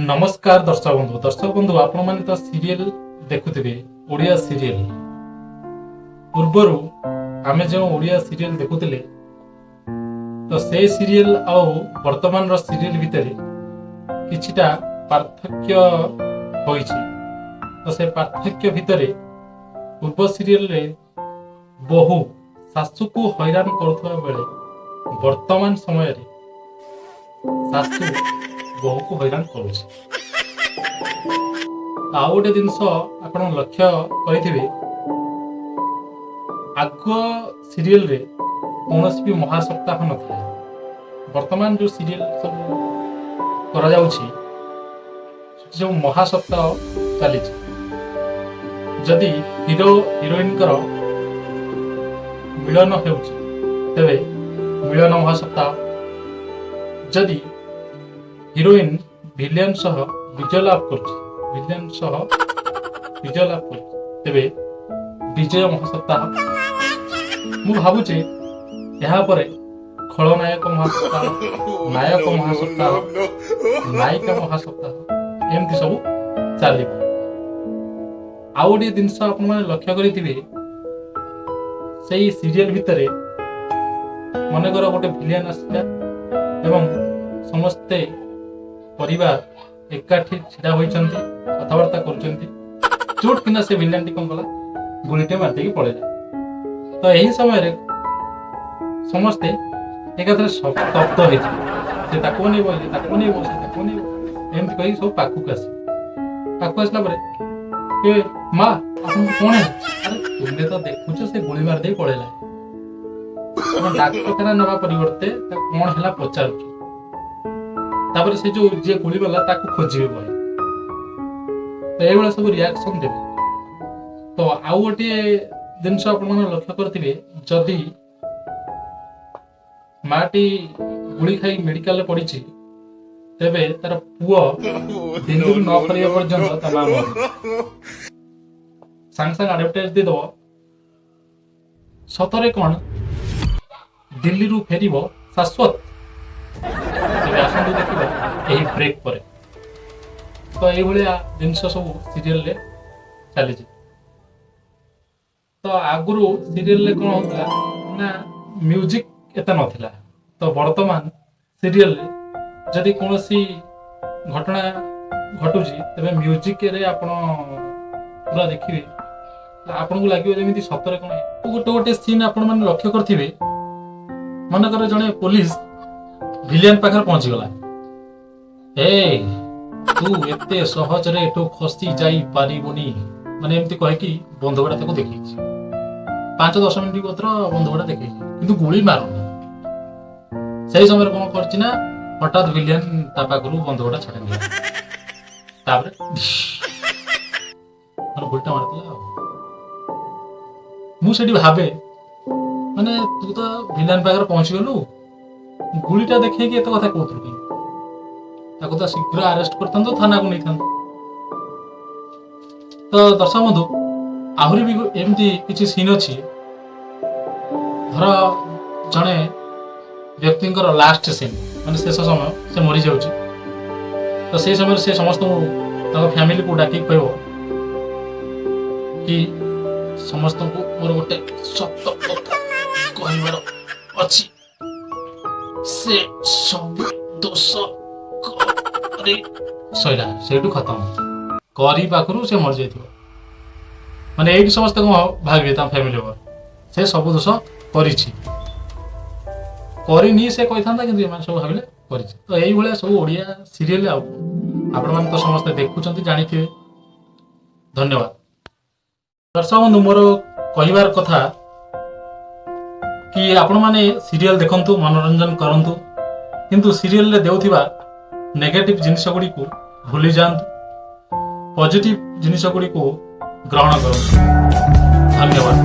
नमस्कार दर्शक बंधु आपण मैंने तो सीरियल देखुथिबे ओडिया सीरियल पूर्वर आमे जो ओडिया सीरियल देखुथिले तो से सीरियल आउ वर्तमान रो सीरियल भितर किछिटा पार्थक्य होईछि। तो से पार्थक्य भितर पूर्व सीरियल रे बहु सासु को हैरान करथुवा बेले वर्तमान समय रे सासु बहु को हैरान करुछि। आउ गोटे जिनस आपण लक्ष्य करिथिबे आग सीरियल रे कौनसी भी महासप्ताह नथिला। वर्तमान जो सीरियल सब करा जाउछि जो महासप्ताह चली जदि हीरो हिरोइन कर मिलन हेउछि तेबे मिलन महासप्ताह, जदि हिरोइन विलेन सह विजय लाभ कर तेबे विजय महासप्ताह। मु भावुचे यहाँ पर खलनायक महासप्ताह, नायक महासप्ताह, नायिका महासप्ताह एमती सब चलो। आउ गोटे जिनस आपण मैंने लक्ष्य करेंगे से सीरियल भितर मनकर गोटे विलेन आसला एवं समस्ते परिवार एकाठी छिड़ा होइचंती कथबार्ता करुचंती चोट किना से विलेन टी कला गुलीटे मारते की पड़ेला। तो यही समय रे समस्ते एकाथरे स्तब्ध होइछि से ताको नै बोले ताको नै बोले ताको नै एमति कहि सब पाकू आसला परे ए मां आपन कोन है? अरे तुमने तो देखुछ से गोली मार दे पड़ेला। डाक्टर नवा परिवर्ते कोन हला पचार तापर से जो जे गोली वाला ताको खोजिबे बोले तो ए वाला सब रिएक्शन देबे। तो आउ गोटे जिनस आपण मन लक्ष्य करथिबे जदि माटी गुली खाई मेडिकल पड़ीछि तेबे तार पुओ दिन दिन न करिया पर्यंत ता मां सांग सांग एडवर्टाइज दे दो सतरे कोन दिल्ली रु फेरिबो शाश्वत आसतु देखा यही ब्रेक पर। तो ये जिनस सब सीरियल रे चली। तो आगुरु सीरियल रे कौन होता ना म्यूजिक एत नथिला। तो वर्तमान सीरियल रे जदि कोनोसी घटना घटुची तबे म्यूजिक रे आपण पूरा देखिबे आपन को लागियो जेमिति सतरे कोन गोटे गोटे सीन आपण मन लक्ष्य करथिबे मन करे जने पुलिस विलेन पाखर पहुंची गला। ए तू एते सहज रे एटो खसी जाई पारिबोनी माने एमती कहे कि बंधुगड़ा ताको देखैछि 5-10 मिनिट पत्र बंधुगड़ा देखैछि किंतु गोली मारुनी। सही समय रे कोन करछि ना हठात विलेन ता पाखरु बंधुगड़ा छाडी दिया तापर मन गोलटा मारतला। मु सेठी भाबे माने तू तो विलेन पाखर पहुंची गलु गुलीटा देखे कि कथा कहतु ताको तो शीघ्र अरेस्ट करथन तो थाना को नहीं। तो दर्शक बंधु आहुरी भी एमती किछि सीन अछि धर जणे व्यक्तिंकर लास्ट सीन माने शेष समय से मरी जाउछि। तो से समय से समस्त ताको फैमिली को डाकी कहबो कि समस्त को मोर गोटे सत्य कथा कहबार अछि से सब दोष सैला सेठू खत्म करी पाखरु से मर जाइथिबो माने एठी समस्त को भागबे ता फैमिली वर से सब दोष करिछि करिनी से कहिथांता किंतु एमान सब भाबिले करिछि। तो एही भले सब ओडिया सीरियल आपण मान तो समस्त देखुचंती जानिथिबे। धन्यवाद दर्शक बंधु मोर कहिबार कथा कि आपण माने सीरियल देखंतु मनोरंजन करंतु किंतु सीरियल रे देउथिबा नेगेटिव जिनिस गुडी को भूली जांतु पॉजिटिव जिनिस गुडी को ग्रहण करंतु। धन्यवाद।